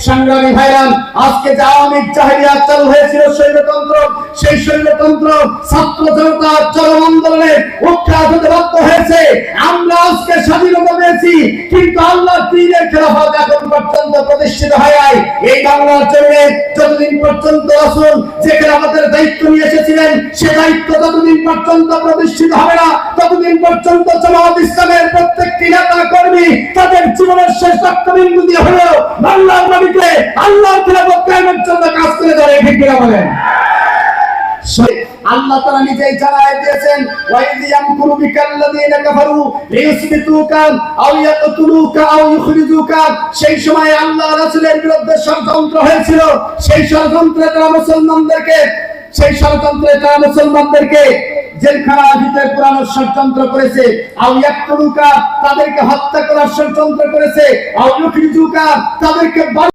সংগ্রামী ভাইরাম, আজকে যে আওয়ামী জাহেলিয়াত চালু হয়েছিল স্বৈরতন্ত্র, সেই স্বৈরতন্ত্র ছাত্র জনতার চরম আন্দোলনে উৎখাত হতে বাধ্য হয়েছে। আমরা আজকে স্বাধীনতা পেয়েছি, কিন্তু আল্লাহর দ্বীনের খেলাফত এখন পর্যন্ত প্রতিষ্ঠিত হয় নাই। এই বাংলার জমিনে যতদিন পর্যন্ত রাসূল যে খেলাফতের দায়িত্ব নিয়ে এসেছিলেন, সে দায়িত্ব ততদিন পর্যন্ত প্রতিষ্ঠিত হবে না, ততদিন পর্যন্ত জামাত ইসলামের প্রত্যেকটি নেতা কর্মী তাদের জীবনের শেষ রক্তবিন্দু দিয়ে হলেও বাংলার মাটিতে আল্লাহর খেলাফত কায়েমের জন্য কাজ করে যাবে। ঠিক কিনা বলেন? আল্লাহ তাআলা নিজেই জানায় দিয়েছেন, ওয়াইদি ইয়ামকুরু বিকাল্লাযিনা কাফারু লিইউসবিতুকা আও ইয়াকতুলুকা আও ইখরিজুকা। সেই সময় আল্লাহ রাসূলের বিরুদ্ধে ষড়যন্ত্র হয়েছিল, সেই ষড়যন্ত্রে তারা মুসলমানদেরকে জেলখানার ভিতরে পুরানোর ষড়যন্ত্র করেছে, আও ইয়াকতুলুকা তাদেরকে হত্যা করার ষড়যন্ত্র করেছে, আও ইখরিজুকা তাদেরকে